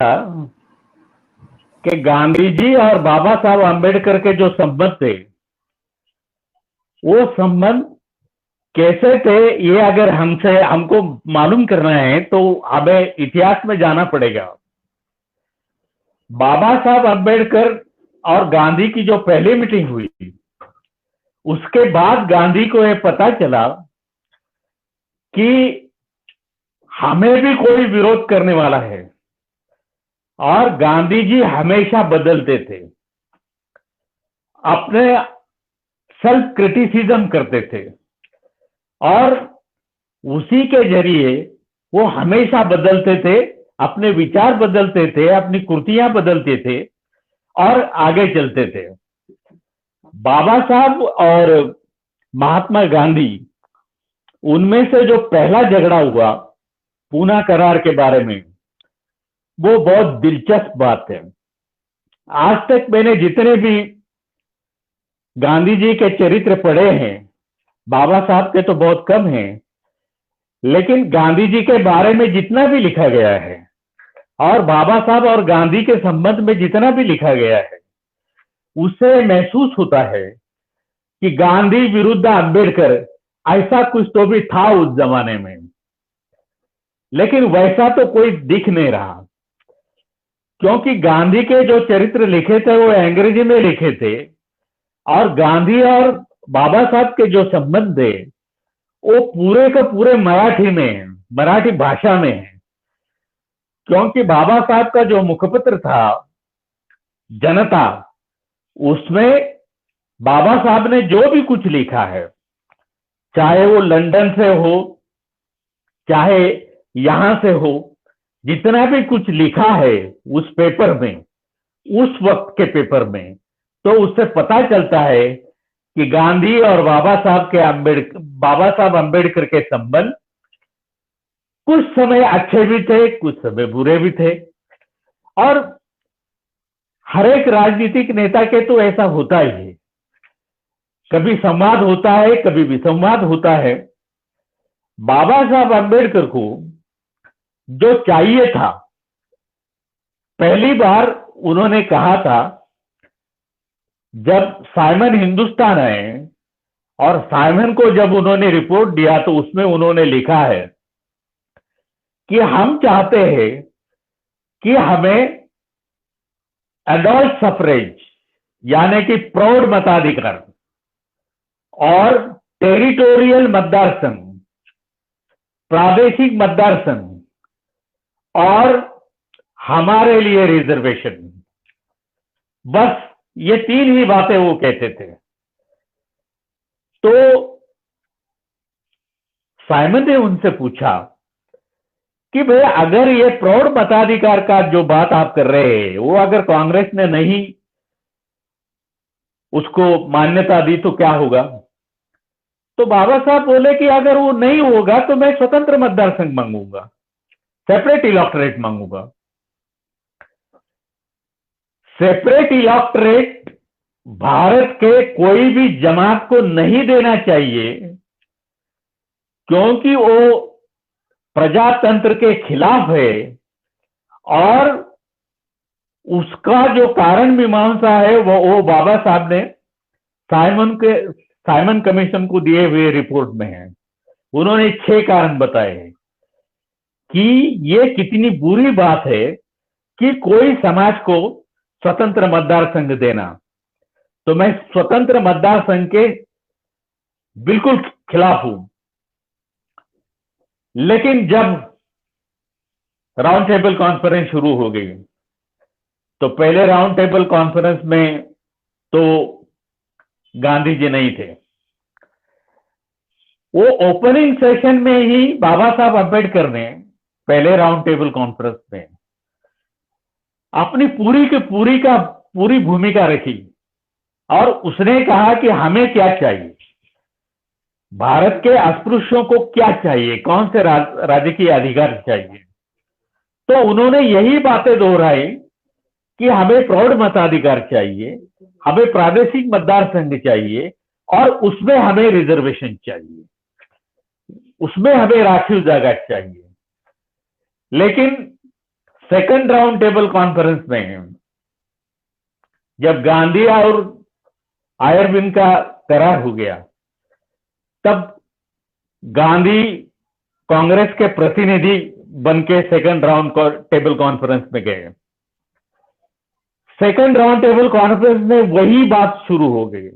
था कि गांधी जी और बाबा साहब अम्बेडकर के जो संबंध थे, वो संबंध कैसे थे, ये अगर हमको मालूम करना है तो हमें इतिहास में जाना पड़ेगा। बाबा साहब अम्बेडकर और गांधी की जो पहली मीटिंग हुई, उसके बाद गांधी को यह पता चला कि हमें भी कोई विरोध करने वाला है। और गांधी जी हमेशा बदलते थे, अपने सेल्फ क्रिटिसिज्म करते थे और उसी के जरिए वो हमेशा बदलते थे, अपने विचार बदलते थे, अपनी कृतियां बदलते थे और आगे चलते थे। बाबा साहब और महात्मा गांधी, उनमें से जो पहला झगड़ा हुआ पूना करार के बारे में, वो बहुत दिलचस्प बात है। आज तक मैंने जितने भी गांधी जी के चरित्र पढ़े हैं, बाबा साहब के तो बहुत कम हैं, लेकिन गांधी जी के बारे में जितना भी लिखा गया है और बाबा साहब और गांधी के संबंध में जितना भी लिखा गया है, उससे महसूस होता है कि गांधी विरुद्ध अम्बेडकर ऐसा कुछ तो भी था उस जमाने में, लेकिन वैसा तो कोई दिख नहीं रहा, क्योंकि गांधी के जो चरित्र लिखे थे वो अंग्रेजी में लिखे थे और गांधी और बाबा साहब के जो संबंध थे वो पूरे के पूरे मराठी में है, मराठी भाषा में है। क्योंकि बाबा साहब का जो मुखपत्र था जनता, उसमें बाबा साहब ने जो भी कुछ लिखा है, चाहे वो लंदन से हो चाहे यहां से हो, जितना भी कुछ लिखा है उस पेपर में, उस वक्त के पेपर में, तो उससे पता चलता है कि गांधी और बाबा साहब अम्बेडकर के संबंध कुछ समय अच्छे भी थे, कुछ समय बुरे भी थे। और हर एक राजनीतिक नेता के तो ऐसा होता ही है, कभी संवाद होता है, कभी विसंवाद होता है। बाबा साहब अम्बेडकर को जो चाहिए था, पहली बार उन्होंने कहा था जब साइमन हिंदुस्तान आए, और साइमन को जब उन्होंने रिपोर्ट दिया तो उसमें उन्होंने लिखा है कि हम चाहते हैं कि हमें एडल्ट सफरेज यानी कि प्रौढ़ मताधिकार और टेरिटोरियल मतदार संघ, प्रादेशिक मतदार संघ और हमारे लिए रिजर्वेशन, बस ये तीन ही बातें वो कहते थे। तो साइमन ने उनसे पूछा कि भाई अगर ये प्रौढ़ मताधिकार का जो बात आप कर रहे हैं वो अगर कांग्रेस ने नहीं उसको मान्यता दी तो क्या होगा? तो बाबा साहब बोले कि अगर वो नहीं होगा तो मैं स्वतंत्र मतदार संघ मांगूंगा, सेपरेट इलेक्टोरेट मांगूंगा। सेपरेट इलेक्टोरेट भारत के कोई भी जमात को नहीं देना चाहिए, क्योंकि वो प्रजातंत्र के खिलाफ है और उसका जो कारण मीमांसा है वो बाबा साहब ने साइमन कमीशन को दिए हुए रिपोर्ट में है। उन्होंने 6 कारण बताए हैं कि ये कितनी बुरी बात है कि कोई समाज को स्वतंत्र मतदार संघ देना। तो मैं स्वतंत्र मतदार संघ के बिल्कुल खिलाफ हूं। लेकिन जब राउंड टेबल कॉन्फ्रेंस शुरू हो गई, तो पहले राउंड टेबल कॉन्फ्रेंस में तो गांधी जी नहीं थे। वो ओपनिंग सेशन में ही बाबा साहब अम्बेडकर ने पहले राउंड टेबल कॉन्फ्रेंस में अपनी पूरी भूमिका रखी और उसने कहा कि हमें क्या चाहिए, भारत के अस्पृश्यों को क्या चाहिए, कौन से राजकीय अधिकार चाहिए। तो उन्होंने यही बातें दोहराई कि हमें प्रौढ़ मताधिकार चाहिए, हमें प्रादेशिक मतदार संघ चाहिए और उसमें हमें रिजर्वेशन चाहिए, उसमें हमें राखीव जगह चाहिए। लेकिन सेकंड राउंड टेबल कॉन्फ्रेंस में जब गांधी और आयरविंद का करार हो गया, तब गांधी कांग्रेस के प्रतिनिधि बनके सेकंड राउंड टेबल कॉन्फ्रेंस में गए। सेकंड राउंड टेबल कॉन्फ्रेंस में वही बात शुरू हो गई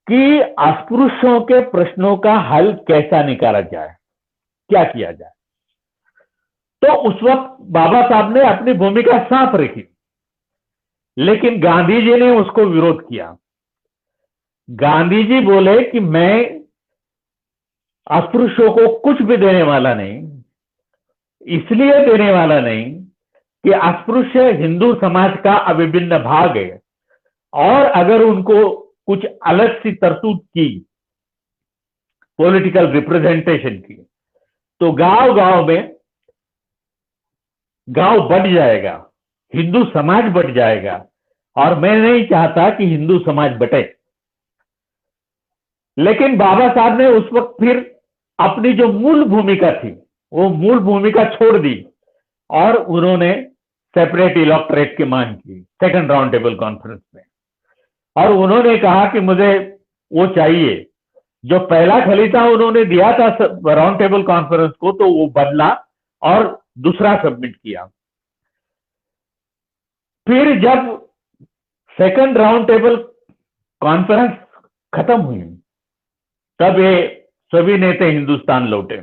कि अस्पृश्यों के प्रश्नों का हल कैसा निकाला जाए, क्या किया जाए। तो उस वक्त बाबा साहब ने अपनी भूमिका साफ रखी, लेकिन गांधी जी ने उसको विरोध किया। गांधी जी बोले कि मैं अस्पृश्यों को कुछ भी देने वाला नहीं, इसलिए देने वाला नहीं कि अस्पृश्य हिंदू समाज का अविभिन्न भाग है, और अगर उनको कुछ अलग सी तरतूब की, पॉलिटिकल रिप्रेजेंटेशन की, तो गांव गांव में गांव बढ़ जाएगा, हिंदू समाज बढ़ जाएगा, और मैं नहीं चाहता कि हिंदू समाज बटे। लेकिन बाबा साहब ने उस वक्त फिर अपनी जो मूल भूमिका थी वो मूल भूमिका छोड़ दी, और उन्होंने सेपरेट इलेक्टोरेट की मांग की सेकंड राउंड टेबल कॉन्फ्रेंस में। और उन्होंने कहा कि मुझे वो चाहिए, जो पहला खलीफा उन्होंने दिया था राउंड टेबल कॉन्फ्रेंस को, तो वो बदला और दूसरा सबमिट किया। फिर जब सेकंड राउंड टेबल कॉन्फ्रेंस खत्म हुई, तब ये सभी नेता हिंदुस्तान लौटे।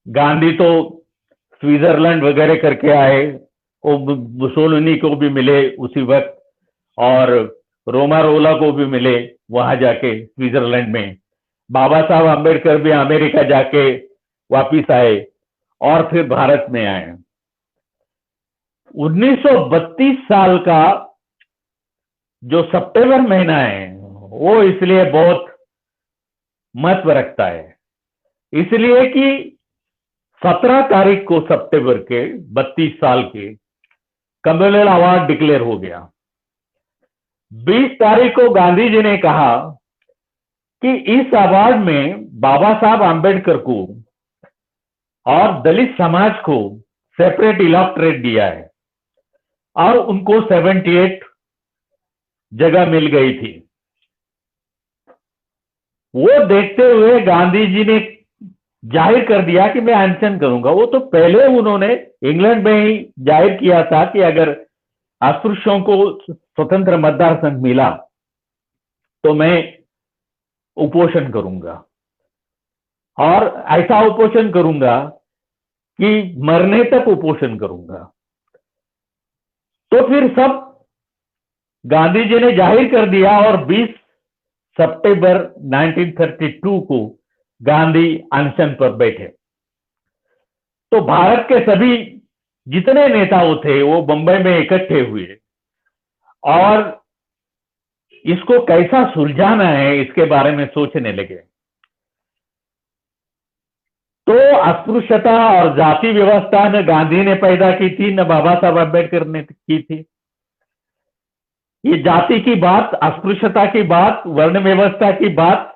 गांधी तो स्विट्जरलैंड वगैरह करके आए, वो मुसोलिनी को भी मिले उसी वक्त, और रोमारोला को भी मिले वहां जाके स्विट्जरलैंड में। बाबा साहब अम्बेडकर भी अमेरिका जाके वापिस आए और फिर भारत में आए। 1932 साल का जो सितंबर महीना है वो इसलिए बहुत महत्व रखता है, इसलिए कि 17 तारीख को सितंबर के 32 साल के कम्युनल अवार्ड डिक्लेयर हो गया। 20 तारीख को गांधी जी ने कहा कि इस अवार्ड में बाबा साहब आंबेडकर को और दलित समाज को सेपरेट इलेक्टोरेट दिया है, और उनको 78 जगह मिल गई थी। वो देखते हुए गांधी जी ने जाहिर कर दिया कि मैं अनशन करूंगा। वो तो पहले उन्होंने इंग्लैंड में ही जाहिर किया था कि अगर अस्पृश्यों को स्वतंत्र मतदार संघ मिला तो मैं उपोषण करूंगा, और ऐसा उपोषण करूंगा कि मरने तक उपोषण करूंगा। तो फिर सब गांधी जी ने जाहिर कर दिया, और 20 सितंबर 1932 को गांधी अनशन पर बैठे। तो भारत के सभी जितने नेता थे वो बंबई में इकट्ठे हुए, और इसको कैसा सुलझाना है इसके बारे में सोचने लगे। तो अस्पृश्यता और जाति व्यवस्था न गांधी ने पैदा की थी, न बाबा साहब अम्बेडकर ने की थी। ये जाति की बात, अस्पृश्यता की बात, वर्ण व्यवस्था की बात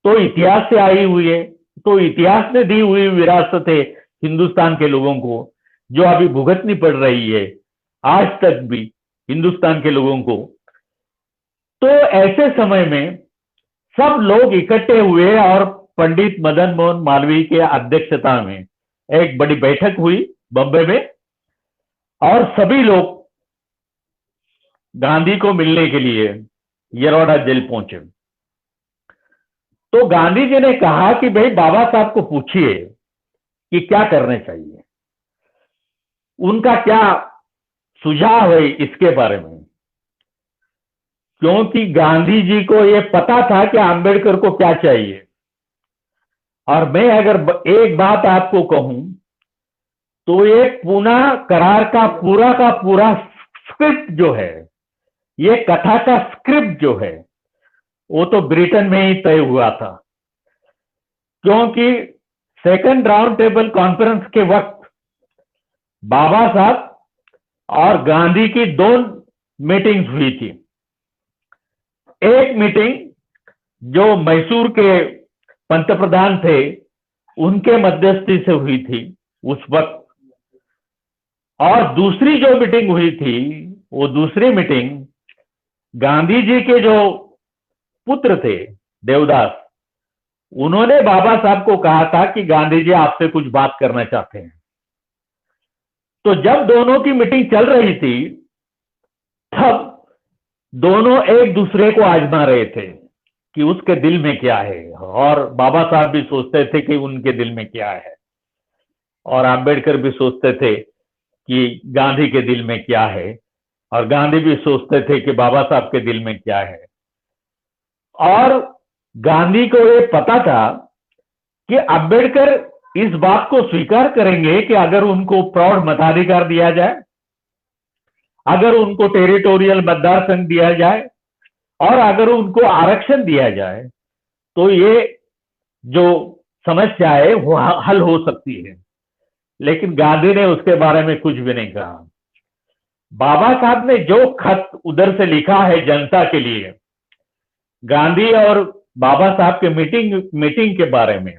तो इतिहास से आई हुई है। तो इतिहास ने दी हुई विरासत है हिंदुस्तान के लोगों को, जो अभी भुगतनी पड़ रही है आज तक भी हिंदुस्तान के लोगों को। तो ऐसे समय में सब लोग इकट्ठे हुए, और पंडित मदन मोहन मालवीय के अध्यक्षता में एक बड़ी बैठक हुई बम्बई में, और सभी लोग गांधी को मिलने के लिए यरोड़ा जेल पहुंचे। तो गांधी जी ने कहा कि भाई बाबा साहब को पूछिए कि क्या करने चाहिए, उनका क्या सुझाव है इसके बारे में। क्योंकि गांधी जी को यह पता था कि आंबेडकर को क्या चाहिए। और मैं अगर एक बात आपको कहूं तो ये पूना करार का पूरा स्क्रिप्ट जो है, ये कथा का स्क्रिप्ट जो है, वो तो ब्रिटेन में ही तय हुआ था। क्योंकि सेकंड राउंड टेबल कॉन्फ्रेंस के वक्त बाबा साहब और गांधी की 2 मीटिंग्स हुई थी। एक मीटिंग जो मैसूर के पंतप्रधान थे उनके मध्यस्थी से हुई थी उस वक्त, और दूसरी जो मीटिंग हुई थी, वो दूसरी मीटिंग गांधी जी के जो पुत्र थे देवदास, उन्होंने बाबा साहब को कहा था कि गांधी जी आपसे कुछ बात करना चाहते हैं। तो जब दोनों की मीटिंग चल रही थी, तब दोनों एक दूसरे को आजमा रहे थे कि उसके दिल में क्या है, और बाबा साहब भी सोचते थे कि उनके दिल में क्या है, और आम्बेडकर भी सोचते थे कि गांधी के दिल में क्या है, और गांधी भी सोचते थे कि बाबा साहब के दिल में क्या है। और गांधी को ये पता था कि अम्बेडकर इस बात को स्वीकार करेंगे कि अगर उनको प्रौढ़ मताधिकार दिया जाए, अगर उनको टेरिटोरियल मतदार संघ दिया जाए, और अगर उनको आरक्षण दिया जाए, तो ये जो समस्या है वो हल हो सकती है। लेकिन गांधी ने उसके बारे में कुछ भी नहीं कहा। बाबा साहब ने जो खत उधर से लिखा है जनता के लिए, गांधी और बाबा साहब के मीटिंग के बारे में,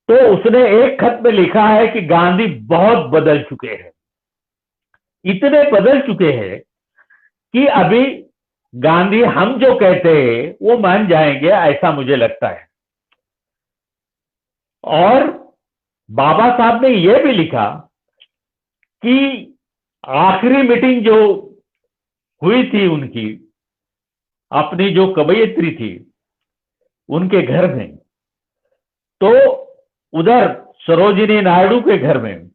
तो उसने एक खत में लिखा है कि गांधी बहुत बदल चुके हैं, इतने बदल चुके हैं कि अभी गांधी हम जो कहते हैं वो मान जाएंगे, ऐसा मुझे लगता है। और बाबा साहब ने यह भी लिखा कि आखिरी मीटिंग जो हुई थी उनकी, अपनी जो कवयित्री थी उनके घर में, तो उधर सरोजिनी नायडू के घर में,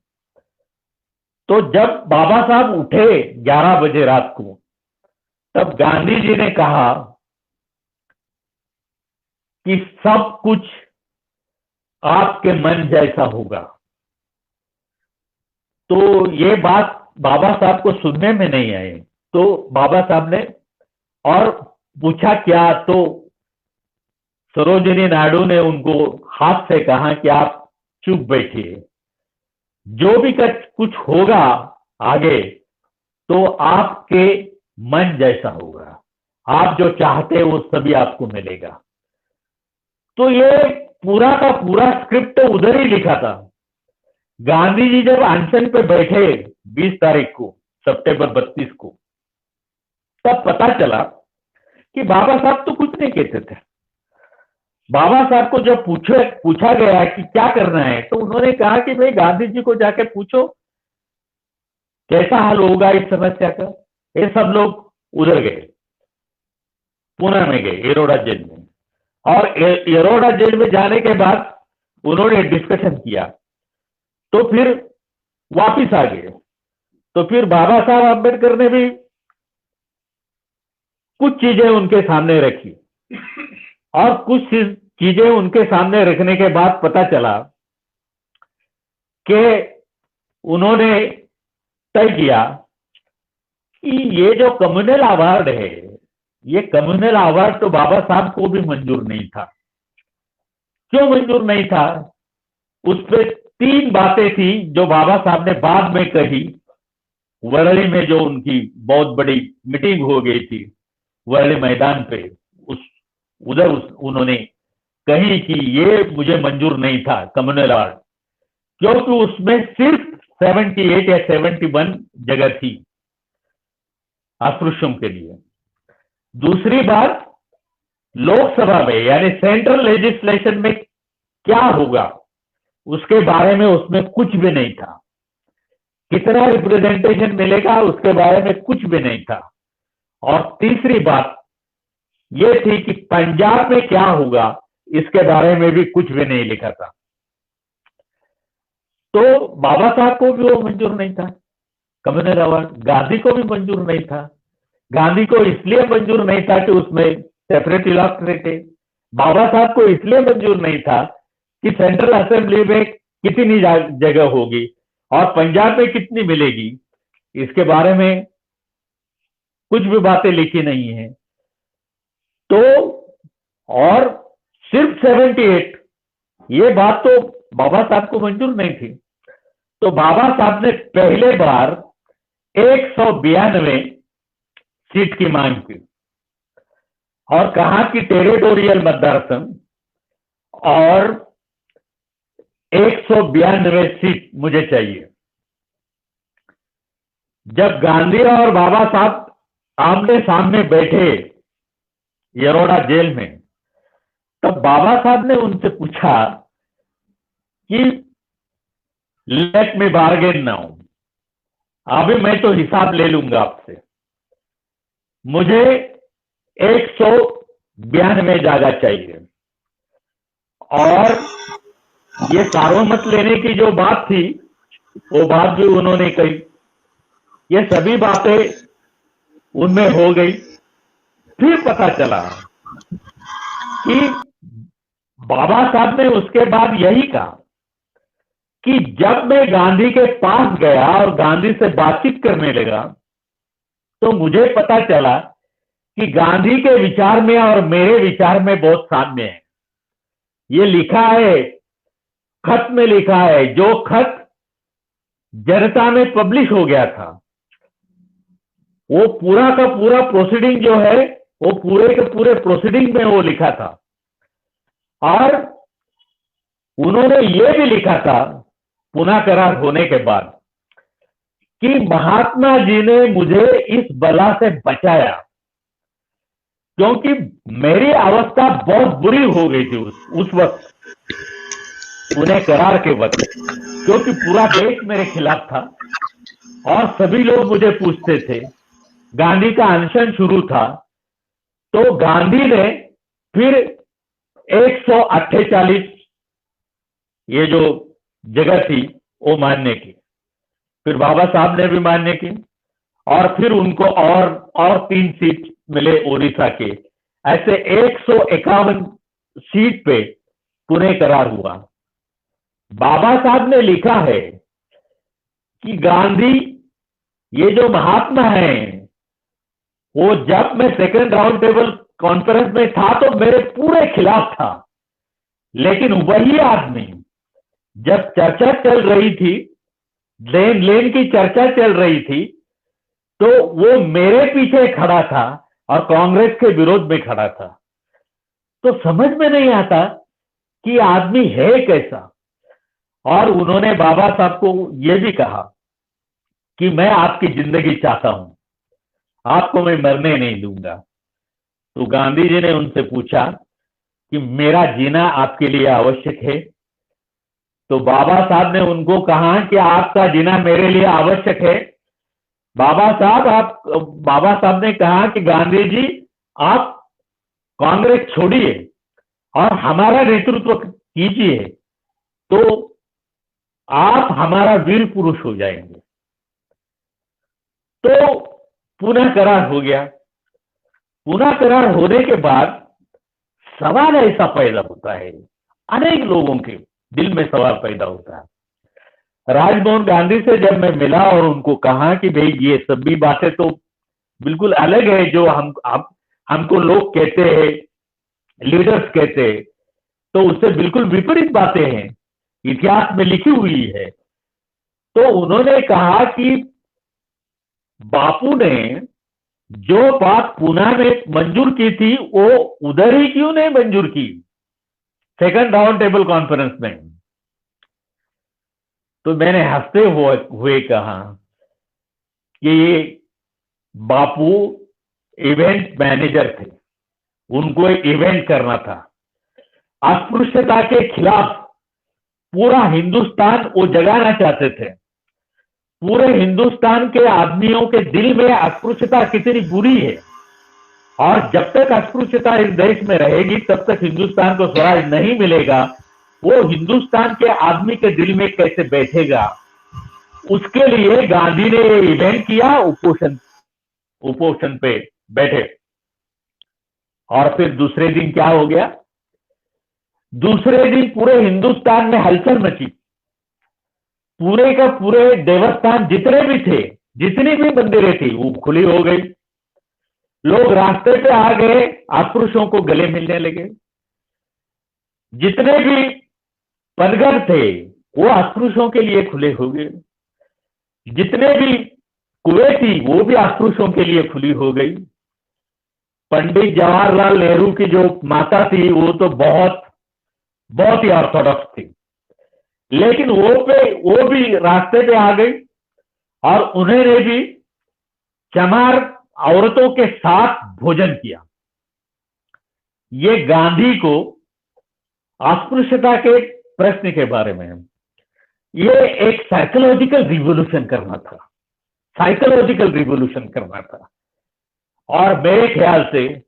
तो जब बाबा साहब उठे 11 बजे रात को, तब गांधी जी ने कहा कि सब कुछ आपके मन जैसा होगा। तो ये बात बाबा साहब को सुनने में नहीं आई। तो बाबा साहब ने और पूछा क्या, तो सरोजिनी नायडू ने उनको हाथ से कहा कि आप चुप बैठिए, जो भी कुछ होगा आगे तो आपके मन जैसा होगा, आप जो चाहते हैं वो सभी आपको मिलेगा। तो ये पूरा का पूरा स्क्रिप्ट तो उधर ही लिखा था। गांधी जी जब अनशन पे बैठे 20 तारीख को, सितंबर 32 को, तब पता चला कि बाबा साहब तो कुछ नहीं कहते थे। बाबा साहब को जब पूछा गया कि क्या करना है, तो उन्होंने कहा कि भाई गांधी जी को जाके पूछो कैसा हल होगा इस समस्या का। ये सब लोग उधर गए, पुणे में गए, एरोडा जेल में, और एरोडा जेल में जाने के बाद उन्होंने डिस्कशन किया, तो फिर वापिस आ गए। तो फिर बाबा साहब अम्बेडकर ने भी कुछ चीजें उनके सामने रखी, और कुछ चीजें उनके सामने रखने के बाद पता चला कि उन्होंने तय किया कि ये जो कम्युनल अवार्ड है, ये कम्युनल अवार्ड तो बाबा साहब को भी मंजूर नहीं था। क्यों मंजूर नहीं था? उस पर 3 बातें थी जो बाबा साहब ने बाद में कही। वर्ली में जो उनकी बहुत बड़ी मीटिंग हो गई थी वर्ली मैदान पे, उन्होंने कही कि ये मुझे मंजूर नहीं था कम्युनल अवार्ड, क्योंकि उसमें सिर्फ 78 या 71 जगह थी अस्पृश्यों के लिए। दूसरी बात, लोकसभा में यानी सेंट्रल लेजिस्लेशन में क्या होगा उसके बारे में उसमें कुछ भी नहीं था। कितना रिप्रेजेंटेशन मिलेगा उसके बारे में कुछ भी नहीं था। और तीसरी बात यह थी कि पंजाब में क्या होगा इसके बारे में भी कुछ भी नहीं लिखा था। तो बाबा साहब को भी वो मंजूर नहीं था कम्युनल अवार्ड, गांधी को भी मंजूर नहीं था। गांधी को इसलिए मंजूर नहीं था कि उसमें सेपरेट इलेक्टोरेट है। बाबा साहब को इसलिए मंजूर नहीं था कि सेंट्रल असेंबली में कितनी जगह होगी और पंजाब में कितनी मिलेगी, इसके बारे में कुछ भी बातें लिखी नहीं है। तो और सिर्फ 78, ये बात तो बाबा साहब को मंजूर नहीं थी। तो बाबा साहब ने पहले बार 192 सीट की मांग की और कहा कि टेरिटोरियल मतदार संघ और 192 सीट मुझे चाहिए। जब गांधी और बाबा साहब आमने सामने बैठे यरोड़ा जेल में, तब बाबा साहब ने उनसे पूछा कि लेट मी बार्गेन नाउ, अभी मैं तो हिसाब ले लूंगा आपसे, मुझे 192 जगह चाहिए। और ये सार्वमत लेने की जो बात थी वो बात भी उन्होंने कही, ये सभी बातें उनमें हो गई। फिर पता चला कि बाबा साहब ने उसके बाद यही कहा कि जब मैं गांधी के पास गया और गांधी से बातचीत करने लगा तो मुझे पता चला कि गांधी के विचार में और मेरे विचार में बहुत साम्य है। ये लिखा है, खत में लिखा है, जो खत जनता में पब्लिश हो गया था, वो पूरा का पूरा प्रोसीडिंग जो है वो पूरे के पूरे प्रोसीडिंग में वो लिखा था। और उन्होंने ये भी लिखा था पुनः करार होने के बाद कि महात्मा जी ने मुझे इस बला से बचाया, क्योंकि मेरी अवस्था बहुत बुरी हो गई थी उस वक्त, पुनः करार के वक्त, क्योंकि पूरा देश मेरे खिलाफ था और सभी लोग मुझे पूछते थे। गांधी का अनशन शुरू था, तो गांधी ने फिर 148 ये जो जगह थी वो मानने की, फिर बाबा साहब ने भी मानने की, और फिर उनको और 3 सीट मिले ओडिशा के। ऐसे 151 सीट पे पुनः करार हुआ। बाबा साहब ने लिखा है कि गांधी ये जो महात्मा है, वो जब मैं सेकंड राउंड टेबल कॉन्फ्रेंस में था तो मेरे पूरे खिलाफ था, लेकिन वही आदमी जब चर्चा चल रही थी, लेन की चर्चा चल रही थी, तो वो मेरे पीछे खड़ा था और कांग्रेस के विरोध में खड़ा था। तो समझ में नहीं आता कि आदमी है कैसा। और उन्होंने बाबा साहब को यह भी कहा कि मैं आपकी जिंदगी चाहता हूं, आपको मैं मरने नहीं दूंगा। तो गांधी जी ने उनसे पूछा कि मेरा जीना आपके लिए आवश्यक है? तो बाबा साहब ने उनको कहा कि आपका जीना मेरे लिए आवश्यक है। बाबा साहब ने कहा कि गांधी जी आप कांग्रेस छोड़िए और हमारा नेतृत्व कीजिए, तो आप हमारा वीर पुरुष हो जाएंगे। तो पुनः करार हो गया। पुनः करार होने के बाद सवाल ऐसा पैदा होता है, अनेक लोगों के दिल में सवाल पैदा होता है। राजमोहन गांधी से जब मैं मिला और उनको कहा कि भाई ये सभी बातें तो बिल्कुल अलग है जो हमको लोग कहते हैं, लीडर्स कहते हैं, तो उससे बिल्कुल विपरीत बातें हैं, इतिहास में लिखी हुई है। तो उन्होंने कहा कि बापू ने जो बात पुणे में मंजूर की थी वो उधर ही क्यों नहीं मंजूर की, सेकंड राउंड टेबल कॉन्फ्रेंस में। तो मैंने हंसते हुए कहा कि ये बापू इवेंट मैनेजर थे, उनको एक इवेंट करना था। अस्पृश्यता के खिलाफ पूरा हिंदुस्तान वो जगाना चाहते थे। पूरे हिंदुस्तान के आदमियों के दिल में अस्पृश्यता कितनी बुरी है, और जब तक अस्पृश्यता इस देश में रहेगी तब तक हिंदुस्तान को स्वराज नहीं मिलेगा। वो हिंदुस्तान के आदमी के दिल में कैसे बैठेगा, उसके लिए गांधी ने ये इवेंट किया, उपोषण पे बैठे। और फिर दूसरे दिन क्या हो गया, दूसरे दिन पूरे हिंदुस्तान में हलचल मची। पूरे का पूरे देवस्थान जितने भी थे, जितनी भी मंदिरें थी, वो खुली हो गई। लोग रास्ते पे आ गए, अस्पृश्यों को गले मिलने लगे। जितने भी पदगर थे वो अस्पृश्यों के लिए खुले हो गए। जितने भी कुएं थी वो भी अस्पृश्यों के लिए खुली हो गई। पंडित जवाहरलाल नेहरू की जो माता थी वो तो बहुत ही ऑर्थोडॉक्स थी, लेकिन वो भी रास्ते पे आ गई और उन्होंने भी चमार औरतों के साथ भोजन किया। ये गांधी को अस्पृश्यता के प्रश्न के बारे में ये एक साइकोलॉजिकल रिवॉल्यूशन करना था, साइकोलॉजिकल रिवॉल्यूशन करना था, और मेरे ख्याल से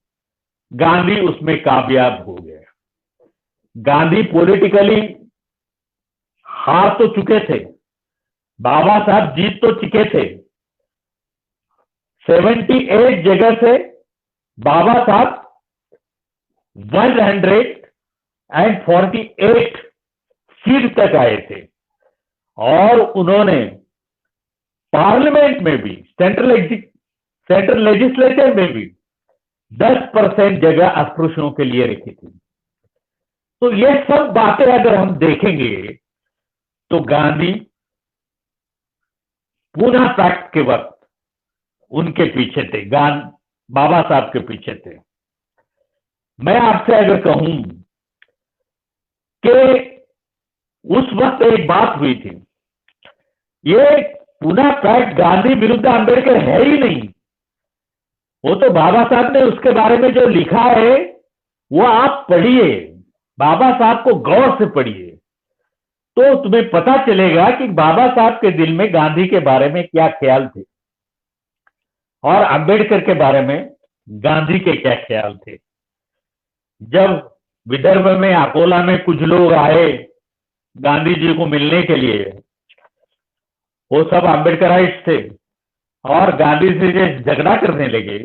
गांधी उसमें कामयाब हो गए। गांधी पॉलिटिकली हार तो चुके थे, बाबा साहब जीत तो चुके थे। 78 जगह से बाबा साहब 148 सीट तक आए थे, और उन्होंने पार्लियामेंट में भी, सेंट्रल लेजिस्लेचर में भी 10% जगह अस्पृश्यों के लिए रखी थी। तो ये सब बातें अगर हम देखेंगे तो गांधी पूना पैक्ट के वक्त उनके पीछे थे, बाबा साहब के पीछे थे। मैं आपसे अगर कहूं कि उस वक्त एक बात हुई थी, ये पूना पैक्ट गांधी विरुद्ध अंबेडकर है ही नहीं, वो तो बाबा साहब ने उसके बारे में जो लिखा है वो आप पढ़िए, बाबा साहब को गौर से पढ़िए, तो तुम्हें पता चलेगा कि बाबा साहब के दिल में गांधी के बारे में क्या ख्याल थे और अंबेडकर के बारे में गांधी के क्या ख्याल थे। जब विदर्भ में अकोला में कुछ लोग आए गांधी जी को मिलने के लिए, वो सब अंबेडकराइट थे और गांधी जी से झगड़ा करने लगे,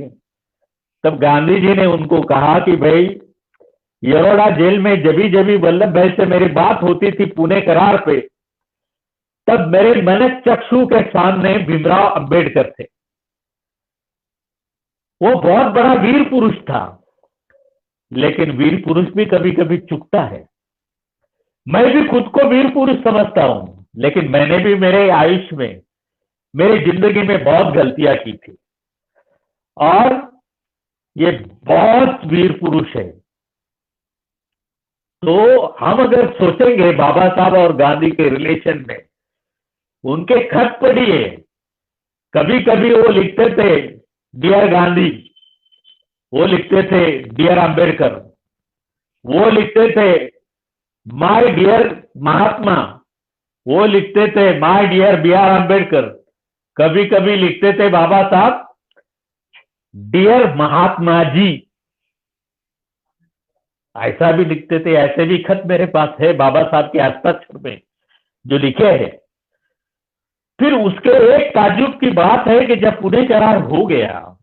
तब गांधी जी ने उनको कहा कि भाई यरोड़ा जेल में जबी जबी वल्लभ भाई से मेरी बात होती थी पुणे करार पे, तब मेरे मन चक्षु के सामने भीमराव अंबेडकर थे। वो बहुत बड़ा वीर पुरुष था, लेकिन वीर पुरुष भी कभी कभी चूकता है। मैं भी खुद को वीर पुरुष समझता हूं, लेकिन मैंने भी मेरे आयुष्य में, मेरी जिंदगी में बहुत गलतियां की थी, और ये बहुत वीर पुरुष है। तो हम अगर सोचेंगे बाबा साहब और गांधी के रिलेशन में, उनके खत पढ़िए, कभी कभी वो लिखते थे डियर गांधी, वो लिखते थे डियर अंबेडकर, वो लिखते थे माय डियर महात्मा, वो लिखते थे my dear B R Ambedkar, कभी कभी लिखते थे बाबा साहब डियर महात्मा जी, ऐसा भी लिखते थे। ऐसे भी खत मेरे पास है बाबा साहब के हस्ताक्षर में जो लिखे हैं। फिर उसके एक ताज्जुब की बात है कि जब पुणे करार हो गया,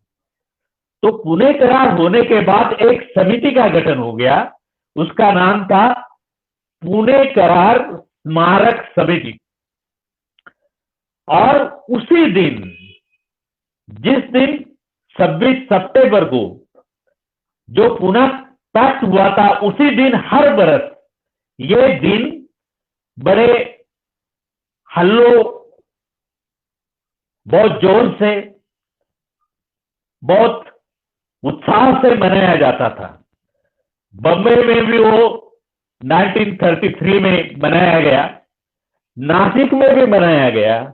तो पुणे करार होने के बाद एक समिति का गठन हो गया, उसका नाम था पुणे करार स्मारक समिति। और उसी दिन, जिस दिन 26 सितंबर को जो पुणे पैक्ट हुआ था, उसी दिन हर बरस ये दिन बड़े हल्लो, बहुत जोर से, बहुत उत्साह से मनाया जाता था। बम्बई में भी वो 1933 में मनाया गया, नासिक में भी मनाया गया,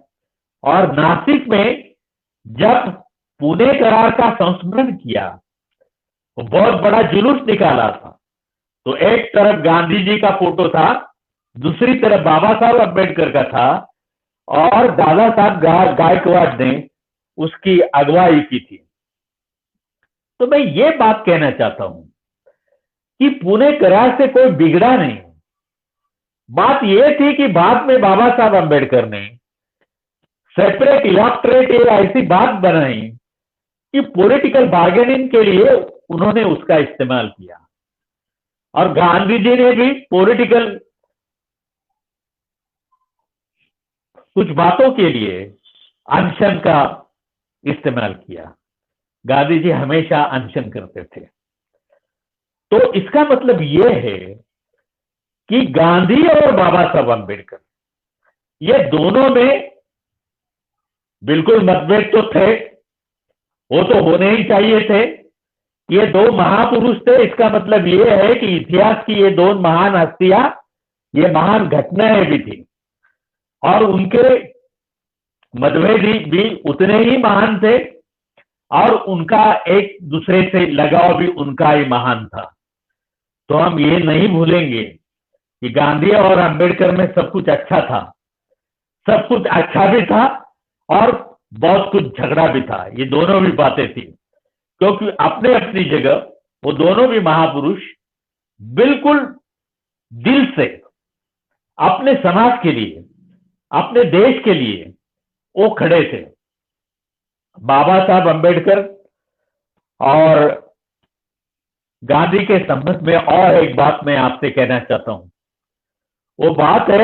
और नासिक में जब पुणे करार का संस्मरण किया तो बहुत बड़ा जुलूस निकाला था। तो एक तरफ गांधी जी का फोटो था, दूसरी तरफ बाबा साहब अम्बेडकर का था, और दादा साहब गायकवाड़ ने उसकी अगुवाई की थी। तो मैं ये बात कहना चाहता हूं कि पुणे करार से कोई बिगड़ा नहीं। बात यह थी कि बाद में बाबा साहब अम्बेडकर ने सेपरेट इलेक्टोरेट ऐसी बात बनाई कि पॉलिटिकल बार्गेनिंग के लिए उन्होंने उसका इस्तेमाल किया, और गांधी जी ने भी पॉलिटिकल कुछ बातों के लिए अनशन का इस्तेमाल किया। गांधी जी हमेशा अनशन करते थे। तो इसका मतलब यह है कि गांधी और बाबा साहब अम्बेडकर, ये दोनों में बिल्कुल मतभेद तो थे, वो तो होने ही चाहिए थे। ये दो महापुरुष थे, इसका मतलब ये है कि इतिहास की ये दो महान हस्तियां, ये महान घटनाएं भी थी, और उनके मतभेद भी उतने ही महान थे और उनका एक दूसरे से लगाव भी उनका ही महान था। तो हम ये नहीं भूलेंगे कि गांधी और अंबेडकर में सब कुछ अच्छा था, सब कुछ अच्छा भी था और बहुत कुछ झगड़ा भी था। ये दोनों भी बातें थी, क्योंकि अपने अपनी जगह वो दोनों भी महापुरुष बिल्कुल दिल से अपने समाज के लिए, अपने देश के लिए वो खड़े थे। बाबा साहब अंबेडकर और गांधी के संबंध में और एक बात मैं आपसे कहना चाहता हूं। वो बात है,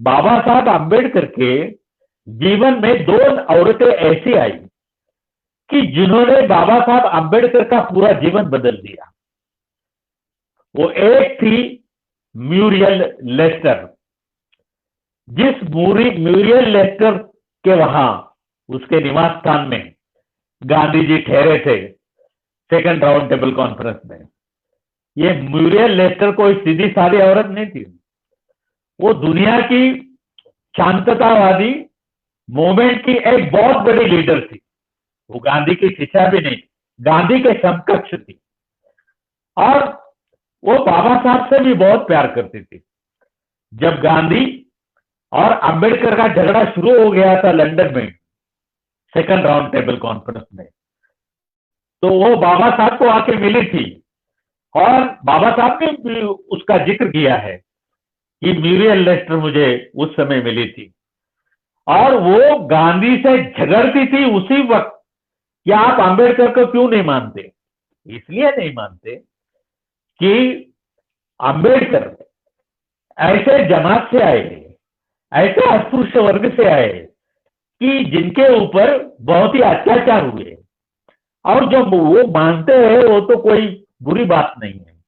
बाबा साहब अंबेडकर के जीवन में दो औरतें ऐसी आई कि जिन्होंने बाबा साहब अंबेडकर का पूरा जीवन बदल दिया। वो एक थी म्यूरियल लेस्टर। जिस म्यूरियल लेस्टर के वहां उसके निवास स्थान में गांधी जी ठहरे थे सेकंड राउंड टेबल कॉन्फ्रेंस में। ये म्यूरियल लेस्टर कोई सीधी सादी औरत नहीं थी, वो दुनिया की शांततावादी मूवमेंट की एक बहुत बड़ी लीडर थी। वो गांधी की शिष्या भी नहीं, गांधी के समकक्ष थी और वो बाबा साहब से भी बहुत प्यार करती थी। जब गांधी और अंबेडकर का झगड़ा शुरू हो गया था लंदन में सेकंड राउंड टेबल कॉन्फ्रेंस में, तो वो बाबा साहब को आके मिली थी और बाबा साहब ने भी उसका जिक्र किया है कि म्यूरियल लेस्टर मुझे उस समय मिली थी और वो गांधी से झगड़ती थी उसी वक्त कि आप अंबेडकर को क्यों नहीं मानते। इसलिए नहीं मानते कि अंबेडकर ऐसे जमात से आए, ऐसे अस्पृश्य वर्ग से आए कि जिनके ऊपर बहुत ही अत्याचार हुए, और जब वो मानते हैं वो तो कोई बुरी बात नहीं है।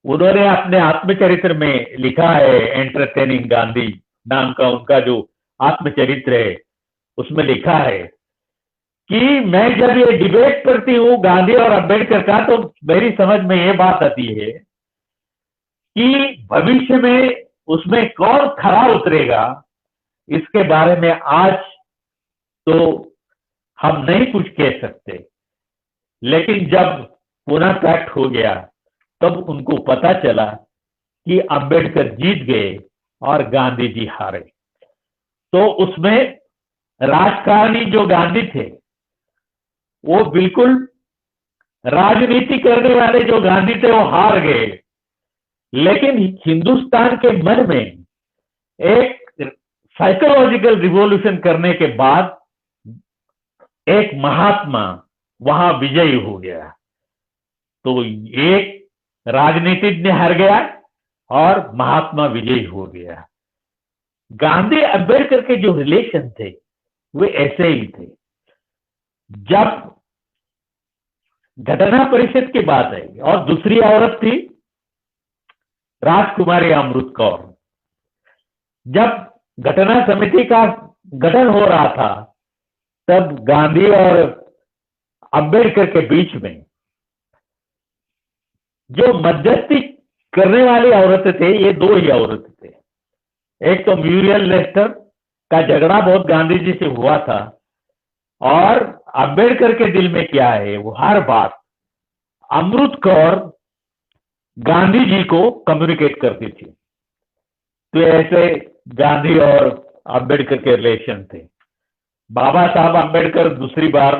उन्होंने अपने आत्मचरित्र में लिखा है, एंटरटेनिंग गांधी नाम का उनका जो आत्मचरित्र है, उसमें लिखा है कि मैं जब ये डिबेट करती हूँ गांधी और अंबेडकर का, तो मेरी समझ में ये बात आती है कि भविष्य में उसमें कौन खरा उतरेगा इसके बारे में आज तो हम नहीं कुछ कह सकते, लेकिन जब पुनः फैक्ट हो गया तब उनको पता चला कि अंबेडकर जीत गए और गांधी जी हारे। तो उसमें राजकारणी जो गांधी थे वो बिल्कुल राजनीति करने वाले जो गांधी थे वो हार गए, लेकिन हिंदुस्तान के मन में एक साइकोलॉजिकल रिवॉल्यूशन करने के बाद एक महात्मा वहां विजयी हो गया। तो एक राजनीतिज्ञ हार गया और महात्मा विजयी हो गया। गांधी अंबेडकर के जो रिलेशन थे वे ऐसे ही थे। जब घटना परिषद की बात आई और दूसरी औरत थी राजकुमारी अमृत कौर, जब घटना समिति का गठन हो रहा था तब गांधी और अंबेडकर के बीच में जो मध्यस्थी करने वाली औरतें थे, ये दो ही औरतें थे। एक तो म्यूरियल लेस्टर का झगड़ा बहुत गांधी जी से हुआ था और अंबेडकर के दिल में क्या है, वो हर बात अमृत कौर गांधी जी को कम्युनिकेट करती थी। तो ऐसे गांधी और अंबेडकर के रिलेशन थे। बाबा साहब अंबेडकर दूसरी बार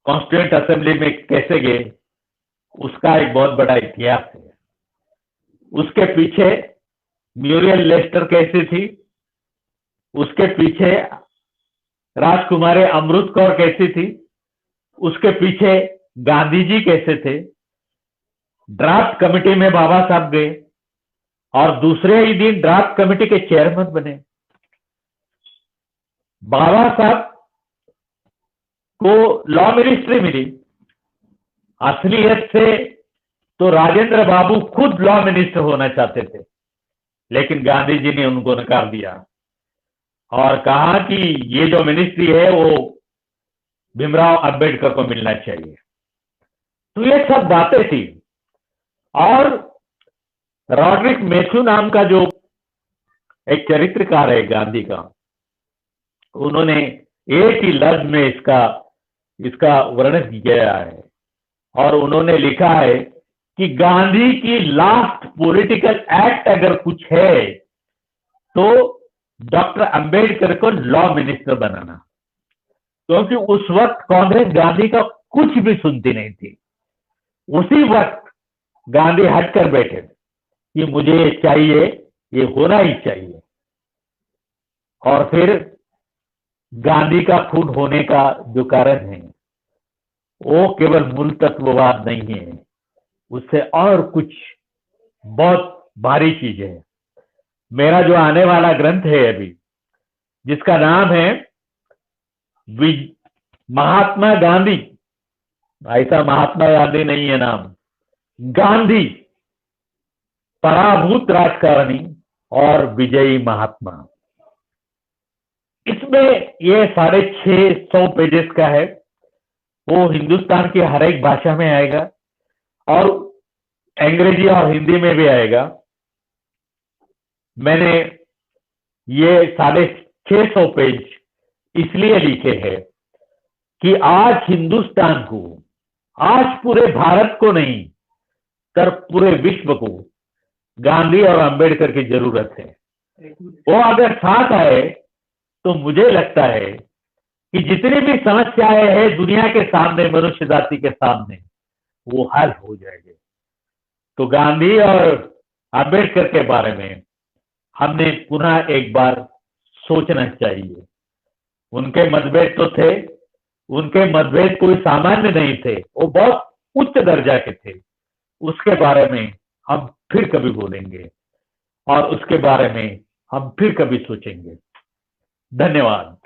कॉन्स्टिट्यूएंट असेंबली में कैसे गए उसका एक बहुत बड़ा इतिहास है। उसके पीछे म्यूरियल लेस्टर कैसी थी, उसके पीछे राजकुमारी अमृत कौर कैसी थी, उसके पीछे गांधी जी कैसे थे। ड्राफ्ट कमेटी में बाबा साहब गए और दूसरे ही दिन ड्राफ्ट कमेटी के चेयरमैन बने। बाबा साहब को लॉ मिनिस्ट्री मिली। असलियत से तो राजेंद्र बाबू खुद लॉ मिनिस्टर होना चाहते थे, लेकिन गांधी जी ने उनको नकार दिया और कहा कि ये जो मिनिस्ट्री है वो भीमराव अंबेडकर को मिलना चाहिए। तो ये सब बातें थी। और रॉड्रिक मैथ्यू नाम का जो एक चरित्रकार है गांधी का, उन्होंने एक ही लफ्ज में इसका इसका वर्णन किया गया है। और उन्होंने लिखा है कि गांधी की लास्ट पॉलिटिकल एक्ट अगर कुछ है तो डॉक्टर अंबेडकर को लॉ मिनिस्टर बनाना, क्योंकि उस वक्त कांग्रेस गांधी का कुछ भी सुनती नहीं थी। उसी वक्त गांधी हटकर बैठे कि मुझे ये चाहिए, ये होना ही चाहिए। और फिर गांधी का खून होने का जो कारण है वो केवल मूल तत्ववाद नहीं है, उससे और कुछ बहुत भारी चीज है। मेरा जो आने वाला ग्रंथ है अभी, जिसका नाम है महात्मा गांधी, ऐसा महात्मा गांधी नहीं है नाम, गांधी पराभूत राजकारणी और विजयी महात्मा। इसमें ये 650 पेजेस का है। वो हिंदुस्तान की हर एक भाषा में आएगा और अंग्रेजी और हिंदी में भी आएगा। मैंने ये 650 पेज इसलिए लिखे हैं कि आज हिंदुस्तान को, आज पूरे भारत को नहीं कर पूरे विश्व को गांधी और अंबेडकर की जरूरत है। वो अगर साथ आए तो मुझे लगता है कि जितनी भी समस्याएं हैं दुनिया के सामने, मनुष्य जाति के सामने, वो हल हो जाएंगे। तो गांधी और अंबेडकर के बारे में हमने पुनः एक बार सोचना चाहिए। उनके मतभेद तो थे, उनके मतभेद कोई सामान्य नहीं थे, वो बहुत उच्च दर्जा के थे। उसके बारे में हम फिर कभी बोलेंगे और उसके बारे में हम फिर कभी सोचेंगे। धन्यवाद।